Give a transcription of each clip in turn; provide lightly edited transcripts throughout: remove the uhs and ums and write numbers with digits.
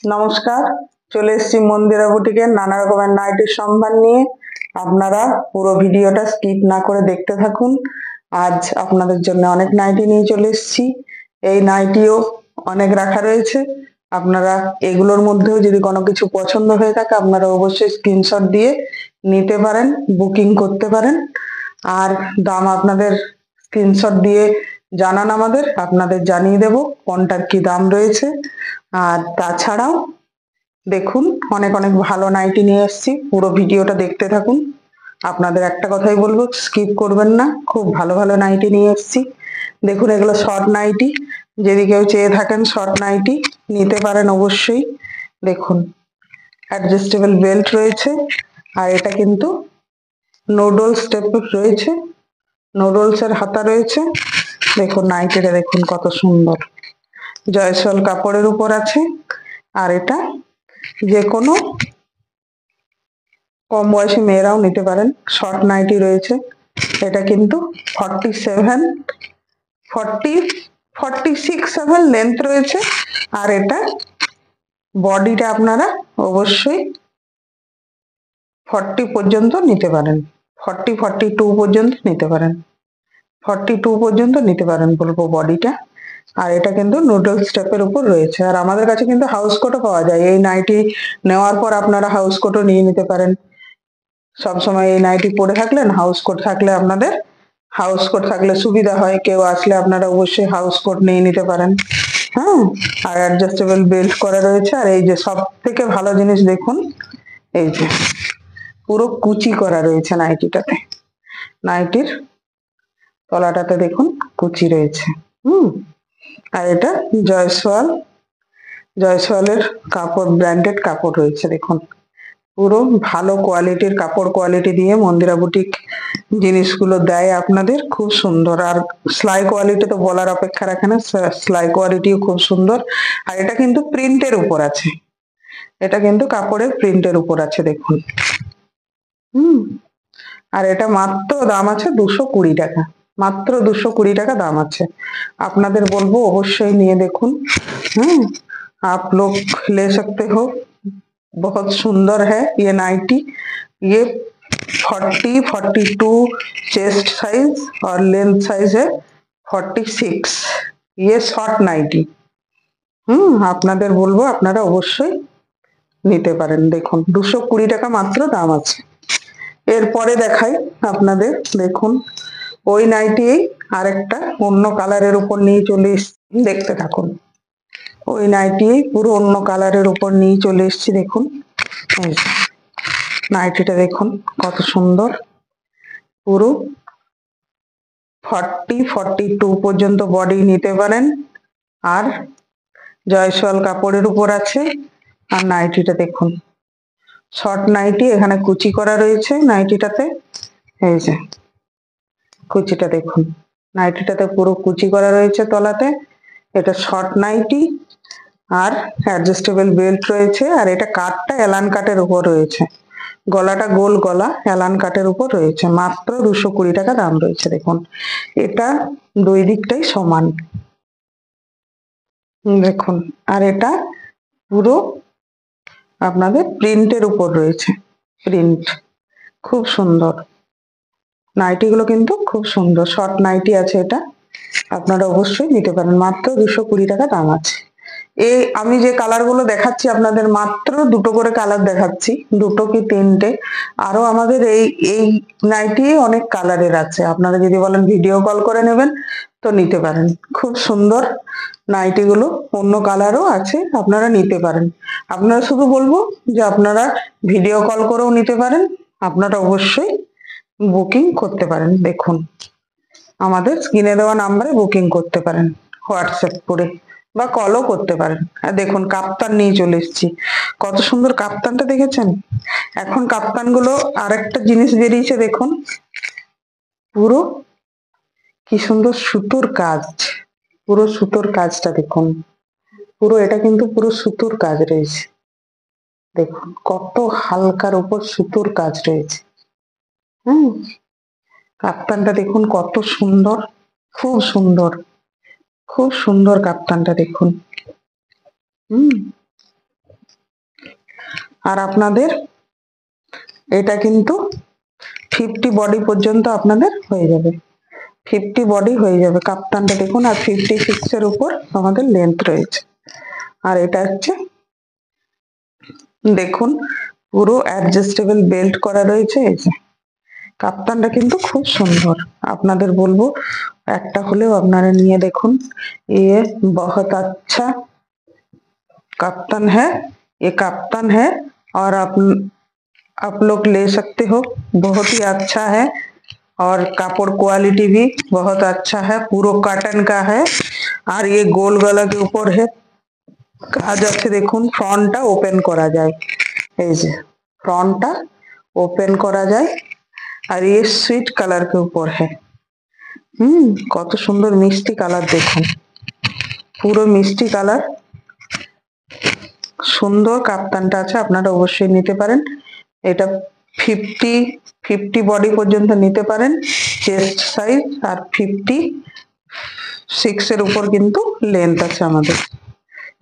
নমস্কার, চলে এসেছি মন্দিরা বুটিকে নানা রকমের নাইটির সম্ভার নিয়ে। আপনারা পুরো ভিডিওটা স্কিপ না করে দেখতে থাকুন। আজ আপনাদের জন্য অনেক নাইটি নিয়ে চলে এসেছি। এই নাইটিও অনেক রাখা রয়েছে। আপনারা এগুলোর মধ্যেও যদি কোনো কিছু পছন্দ হয়ে থাকে আপনারা অবশ্যই স্ক্রিনশট দিয়ে নিতে পারেন, বুকিং করতে পারেন। আর দাম আপনাদের স্ক্রিনশট দিয়ে জানান, আমাদের আপনাদের জানিয়ে দেব কোনটার কি দাম রয়েছে। আর তাছাড়াও দেখুন অনেক অনেক ভালো নাইটি নিয়ে এসেছি, পুরো ভিডিওটা দেখতে থাকুন। আপনাদের একটা কথাই বলবো, স্কিপ করবেন না, খুব ভালো ভালো নাইটি নিয়ে এসেছি। দেখুন এগুলো শর্ট নাইটি, যদি কেউ চেয়ে থাকেন শর্ট নাইটি নিতে পারেন অবশ্যই। দেখুন অ্যাডজাস্টেবল বেল্ট রয়েছে, আর এটা কিন্তু নুডলস স্টেপ রয়েছে, নুডলস এর হাতা রয়েছে। দেখুন নাইটিটা দেখুন কত সুন্দর, জয়সল কাপড়ের উপর আছে। আর এটা যে কোনো কম বয়সী মেয়েরাও নিতে পারেন। শর্ট নাইটি রয়েছে, এটা কিন্তু 46-7 লেন্থ রয়েছে। আর এটা বডিটা আপনারা অবশ্যই 40 পর্যন্ত নিতে পারেন, 42 পর্যন্ত নিতে পারেন, 42 পর্যন্ত নিতে পারেন বলবো বডিটা। আর এটা কিন্তু নুডলস স্টেপের উপর রয়েছে। আর আমাদের কাছে কিন্তু হাউস কোটও পাওয়া যায়, এই নাইটি নেওয়ার পর আপনারা হাউস কোটও নিয়ে নিতে পারেন। সবসময় এই নাইটি পরে থাকলেন, হাউস কোট থাকলে আপনাদের হাউস কোট থাকলে সুবিধা হয়, কেউ আসলে আপনারা অবশ্যই হাউস কোট নিয়ে নিতে পারেন। হ্যাঁ, আর অ্যাডজাস্টেবল বেল্ট করা রয়েছে। আর এই যে সব থেকে ভালো জিনিস দেখুন, এই যে পুরো কুচি করা রয়েছে নাইটিটাতে, নাইটির তলাটাতে দেখুন কুচি রয়েছে। আর এটা জয়সওয়ালের কাপড়, ব্র্যান্ডেড কাপড় রয়েছে। দেখুন পুরো ভালো কোয়ালিটির কাপড় কোয়ালিটি দিয়ে মন্দিরা বুটিক জিনিসগুলো দেয় আপনাদের, খুব সুন্দর। আর সেলাই কোয়ালিটি তো বলার অপেক্ষা রাখে না, সেলাই কোয়ালিটিও খুব সুন্দর। আর এটা কিন্তু প্রিন্টের উপর আছে, এটা কিন্তু কাপড়ের প্রিন্টের উপর আছে দেখুন। আর এটা মাত্র দাম আছে 220 টাকা, মাত্র 220 টাকা দাম আছে। আপনাদের বলবো অবশ্যই নিয়ে দেখুন। आप लोग ले सकते हो, बहुत सुंदर है ये नाइटी। ये 42 चेस्ट साइज और लेंथ साइज है 46। ये शॉर्ट नाइटी। আপনাদের বলবো আপনারা অবশ্যই নিতে পারেন। দেখুন 220 টাকা মাত্র দাম আছে। এরপরে দেখাই আপনাদের, দেখুন ওই নাইটি আরেকটা অন্য কালারের উপর নিয়ে চলে এসেছি, দেখতে থাকুন। ওই নাইটি পুরো অন্য কালারের উপর নিয়ে চলে এসেছি। দেখুন নাইটিটা দেখুন কত সুন্দর, পুরো 42 পর্যন্ত বডি নিতে পারেন। আর জয়সওয়াল কাপড়ের উপর আছে। আর নাইটিটা দেখুন শর্ট নাইটি, এখানে কুচি করা রয়েছে নাইটিটাতে। এই যে কুচিটা দেখুন, নাইটিটাতে পুরো কুচি করা রয়েছে তলাতে। এটা শর্ট নাইটি, আর অ্যাডজাস্টেবল বেল্ট রয়েছে। আর এটা কাটটা এলান কাটের উপর রয়েছে, গলাটা গোল গলা এলান কাটের উপর রয়েছে। মাত্র 220 টাকা দাম রয়েছে। দেখুন এটা দুই দিকটাই সমান, দেখুন। আর এটা পুরো আপনাদের প্রিন্টের উপর রয়েছে, প্রিন্ট খুব সুন্দর। নাইটি গুলো কিন্তু খুব সুন্দর, শর্ট নাইটি আছে এটা, আপনারা অবশ্যই নিতে পারেন। মাত্র 220 টাকা দাম আছে। এই আমি যে কালার গুলো দেখাচ্ছি আপনাদের, মাত্র দুটো করে কালার দেখাচ্ছি, দুটো কি তিনটে। আরো আমাদের এই নাইটি অনেক কালারের আছে, আপনারা যদি বলেন ভিডিও কল করে নেবেন তো নিতে পারেন। খুব সুন্দর নাইটি গুলো, অন্য কালারও আছে, আপনারা নিতে পারেন। আপনারা শুধু বলবো যে আপনারা ভিডিও কল করেও নিতে পারেন, আপনারা অবশ্যই বুকিং করতে পারেন। দেখুন আমাদের স্ক্রিনে দেওয়া নাম্বারে বুকিং করতে পারেন হোয়াটসঅ্যাপ করে, বা কলও করতে পারেন। আর দেখুন কাপ্তান নিয়ে চলে এসেছি, কত সুন্দর কাপ্তানটা দেখেছেন। এখন কাপ্তান গুলো আরেকটা জিনিস বেরিয়েছে, দেখুন পুরো কি সুন্দর সুতোর কাজ, পুরো সুতোর কাজটা দেখুন, পুরো এটা কিন্তু পুরো সুতোর কাজ রয়েছে। দেখুন কত হালকার উপর সুতোর কাজ রয়েছে। কাপ্তানটা দেখুন কত সুন্দর, খুব সুন্দর, খুব সুন্দর কাপ্তানটা দেখুন। আর আপনাদের এটা কিন্তু 50 বডি পর্যন্ত আপনাদের হয়ে যাবে, 50 বডি হয়ে যাবে কাপ্তানটা দেখুন। আর 56 এর উপর আমাদের লেন্থ রয়েছে। আর এটা হচ্ছে দেখুন পুরো অ্যাডজাস্টেবল বেল্ট করা রয়েছে। এই যে কাপ্তানটা কিন্তু খুব সুন্দর, আপনাদের বলবো একটা হলেও আপনারা নিয়ে দেখুন। ये बहुत अच्छा कप्तान है, ये कप्तान है और आप लोग ले सकते हो, बहुत ही अच्छा है। और कापड़ क्वालिटी भी बहुत अच्छा है, पूरा कॉटन का है। और ये गोल गला के ऊपर है, কাজ আছে দেখুন। ফ্রন্টটা ওপেন করা যায়, এই যে ফ্রন্টটা ওপেন করা যায়। আর ये स्वीट कलर के ऊपर है। কত সুন্দর মিষ্টি কালার দেখুন, পুরো মিষ্টি কালার, সুন্দর কাপ্তানটা আছে, আপনারা অবশ্যই নিতে পারেন। এটা 50 বডি পর্যন্ত নিতে পারেন চেস্ট সাইজ, আর 56 এর উপর কিন্তু লেন্থ আছে আমাদের।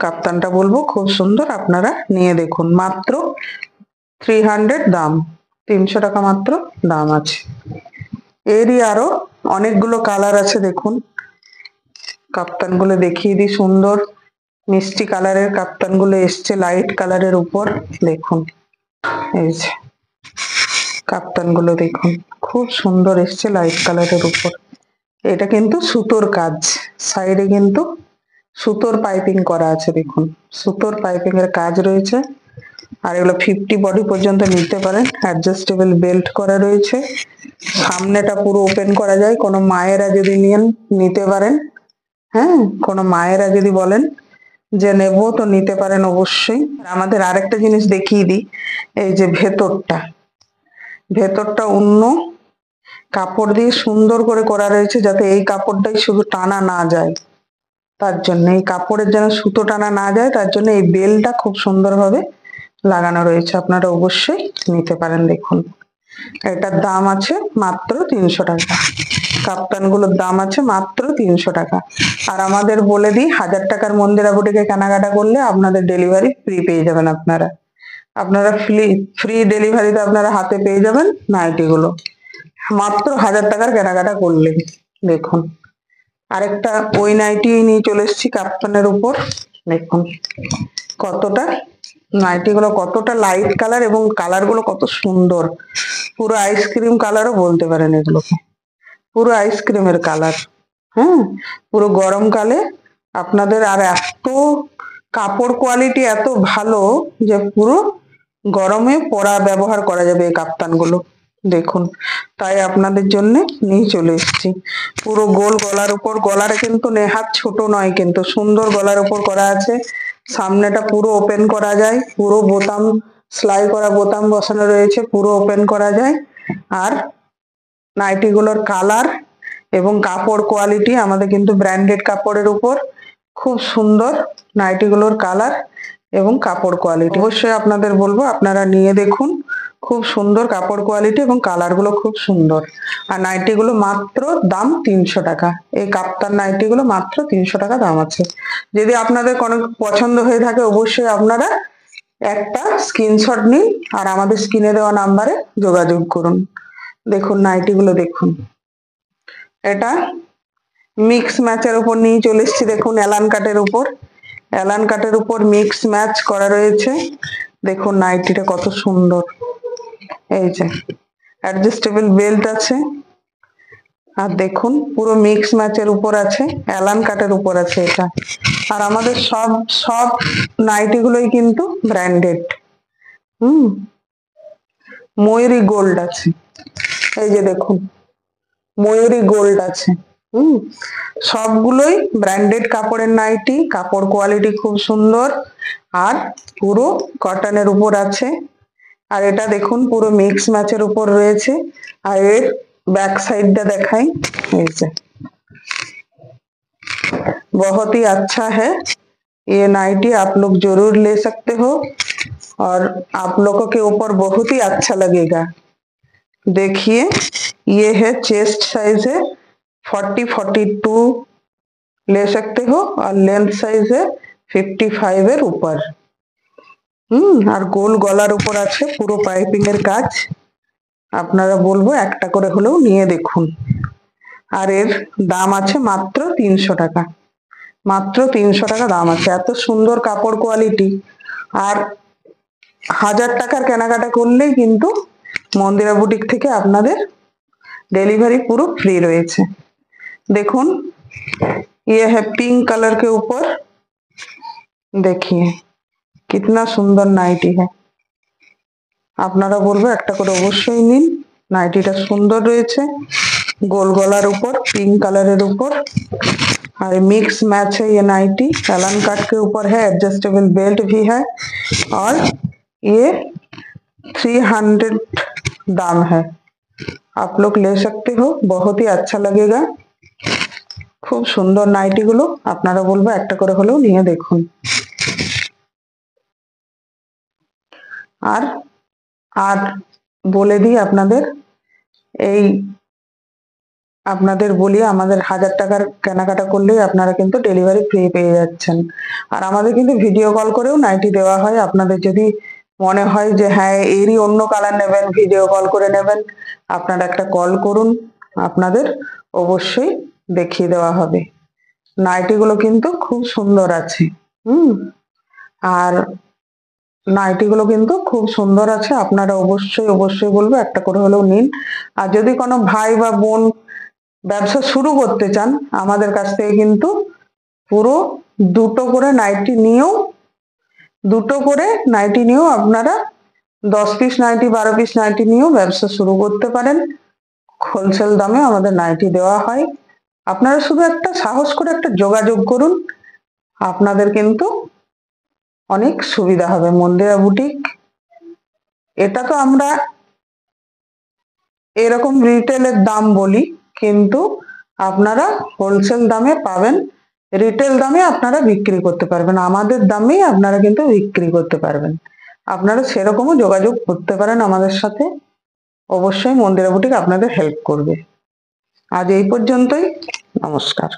কাপ্তানটা বলবো খুব সুন্দর, আপনারা নিয়ে দেখুন। মাত্র 300 দাম, 300 টাকা মাত্র দাম আছে। এরই আরো অনেকগুলো কালার আছে দেখুন। কাপ্তানগুলো দেখিয়ে দিই, সুন্দর মিষ্টি কালারের কাপ্তানগুলো এসছে লাইট কালারের উপর দেখুন। এই যে কাপ্তানগুলো দেখুন খুব সুন্দর এসছে লাইট কালারের উপর। এটা কিন্তু সুতোর কাজ, সাইডে কিন্তু সুতোর পাইপিং করা আছে দেখুন, সুতোর পাইপিং এর কাজ রয়েছে। আর এগুলো 50 বডি পর্যন্ত নিতে পারেন, অ্যাডজাস্টেবল বেল্ট করা রয়েছে। সামনেটা পুরো ওপেন করা যায়, কোনো মায়েরা যদি নিতে পারেন। হ্যাঁ, কোনো মায়েরা যদি বলেন যে নেবো তো নিতে পারেন অবশ্যই। আমাদের আরেকটা জিনিস দেখিয়ে দিই, এই যে ভেতরটা অন্য কাপড় দিয়ে সুন্দর করে করা রয়েছে, যাতে এই কাপড়টাই শুধু টানা না যায়, তার জন্য এই কাপড়ের যেন সুতো টানা না যায়, তার জন্য এই বেলটা খুব সুন্দরভাবে লাগানো রয়েছে। আপনারা অবশ্যই নিতে পারেন দেখুন। এটার দাম আছে মাত্র 300 টাকা, কাপ্তানগুলোর দাম আছে মাত্র 300 টাকা। আর আমাদের বলে দিই, 1000 টাকার মন্দিরা বুটিকে কেনাকাটা করলে আপনাদের ডেলিভারি ফ্রি পেয়ে যাবেন। আপনারা ফ্রি ডেলিভারিতে আপনারা হাতে পেয়ে যাবেন নাইটিগুলো, মাত্র 1000 টাকার কেনাকাটা করলে। দেখুন আরেকটা ওই নাইটি নিয়ে চলে এসেছি কাপ্তানের উপর, দেখুন কতটা নাইটিগুলো কতটা লাইট কালার, এবং কালার গুলো কত সুন্দর, পুরো আইসক্রিম কালারও বলতে পারেন এগুলোকে, পুরো আইসক্রিমের কালার। হ্যাঁ, পুরো গরমকালে আপনাদের, আর এত কাপড় কোয়ালিটি এত ভালো যে পুরো গরমে পরা ব্যবহার করা যাবে এই কাপ্তানগুলো দেখুন। তাই আপনাদের জন্য নিয়ে চলে এসেছি। পুরো গোল গলার উপর, গলাটা কিন্তু নেহাত ছোট নয়, কিন্তু সুন্দর গলার উপর করা আছে। সামনেটা পুরো ওপেন করা যায়, পুরো বোতাম সেলাই করা বোতাম বসানো রয়েছে, পুরো ওপেন করা যায়। আর নাইটিগুলোর কালার এবং কাপড় কোয়ালিটি আমাদের কিন্তু ব্র্যান্ডেড কাপড়ের উপর, খুব সুন্দর নাইটিগুলোর কালার এবং কাপড় কোয়ালিটি। অবশ্যই আপনাদের বলবো আপনারা নিয়ে দেখুন, খুব সুন্দর কাপড় কোয়ালিটি এবং কালার গুলো খুব সুন্দর। আর নাইটিগুলো মাত্র দাম 300 টাকা, এই কাপ্তান নাইটিগুলো মাত্র 300 টাকা দাম আছে। যদি আপনাদের কোনো পছন্দ হয়ে থাকে অবশ্যই আপনারা একটা স্ক্রিনশট নিন আর আমাদের স্ক্রিনে দেওয়া নাম্বারে যোগাযোগ করুন। দেখুন নাইটিগুলো দেখুন, এটা মিক্স ম্যাচের উপর নিয়ে চলে এসেছি দেখুন, অ্যালান কাটের উপর, অ্যালান কাটের উপর মিক্স ম্যাচ করা রয়েছে। দেখুন নাইটিটা কত সুন্দর, এই যে অ্যাডজাস্টেবল বেল্ট আছে। আর দেখুন পুরো মিক্স ম্যাচের উপর আছে, অ্যালান কাটের উপর আছে এটা। আর আমাদের সব নাইটি গুলোই কিন্তু ব্র্যান্ডেড। ময়ূরী গোল্ড আছে, এই যে দেখুন ময়ূরী গোল্ড আছে। সবগুলোই ব্র্যান্ডেড কাপড়ের নাইটি, কাপড় কোয়ালিটি খুব সুন্দর, আর পুরো কটনের উপর আছে। আর এটা দেখুন পুরো মিক্স ম্যাচের উপর রয়েছে। আর এর बैक साइड देखाई, बहुत ही अच्छा है ये नाइटी, आप लोग जरूर ले सकते हो और आप लोगों के ऊपर बहुत ही अच्छा लगेगा। देखिए ये है चेस्ट साइज है 40-42 ले सकते हो, और लेंथ साइज है 55 ऊपर। আর গোল গলার উপর আছে, পুরো পাইপিং এর কাজ। আপনারা বলবো একটা করে হলেও নিয়ে দেখুন। আর এর দাম আছে মাত্র 300 টাকা। মাত্র 300 টাকা দাম আছে। এত সুন্দর কাপড় কোয়ালিটি। আর 1000 টাকার কেনাকাটা করলেই কিন্তু মন্দিরা বুটিক থেকে আপনাদের डिलीवरी पूरा फ्री रही। देखो ये है पिंक कलर के ऊपर, देखिए कितना सुंदर नाइटी है। আপনারা বলবো একটা করে অবশ্যই নিন। নাইটিটা সুন্দর রয়েছে, গোল গলার উপর পিঙ্ক কালারের উপর, और मिक्स मैच है ये नाइटी। एलन कट के ऊपर है, एडजस्टेबल बेल्ट भी है, और ये 300 दाम है। आप लोग ले सकते हो, बहुत ही अच्छा लगेगा। খুব সুন্দর নাইটি গুলো, আপনারা বলবো একটা করে হলেও নিয়ে দেখুন। আর আর বলে দিই আপনাদের, এই আপনাদের বলি আমাদের 1000 টাকার কেনাকাটা করলেই আপনারা কিন্তু ডেলিভারি ফ্রি পেয়ে যাচ্ছেন। আর আমাদের কিন্তু ভিডিও কল করেও নাইটি দেওয়া হয়। আপনাদের যদি মনে হয় যে হ্যাঁ এরই অন্য কালার নেবেন, ভিডিও কল করে নেবেন, আপনারা একটা কল করুন, আপনাদের অবশ্যই দেখিয়ে দেওয়া হবে। নাইটি গুলো কিন্তু খুব সুন্দর আছে। আর নাইটি গুলো কিন্তু খুব সুন্দর আছে। আপনারা অবশ্যই অবশ্যই বলবো একটা করে হলেও নিন। আর যদি কোনো ভাই বা বোন ব্যবসা শুরু করতে চান, আমাদের কাছ থেকে কিন্তু পুরো দুটো করে নাইটি নিয়েও আপনারা 10 পিস নাইটি 12 পিস নাইটি নিয়েও ব্যবসা শুরু করতে পারেন। হোলসেল দামে আমাদের নাইটি দেওয়া হয়। আপনারা শুধু একটা সাহস করে একটা যোগাযোগ করুন, আপনাদের কিন্তু অনেক সুবিধা হবে। মন্দিরা বুটিক, এটা তো আমরা এরকম রিটেলের দাম বলি, কিন্তু আপনারা হোলসেল দামে পাবেন। রিটেল দামে আপনারা বিক্রি করতে পারবেন, আমাদের দামেই আপনারা কিন্তু বিক্রি করতে পারবেন। আপনারা সেরকমও যোগাযোগ করতে পারেন আমাদের সাথে, অবশ্যই মন্দিরা বুটিক আপনাদের হেল্প করবে। আজ এই পর্যন্তই, নমস্কার।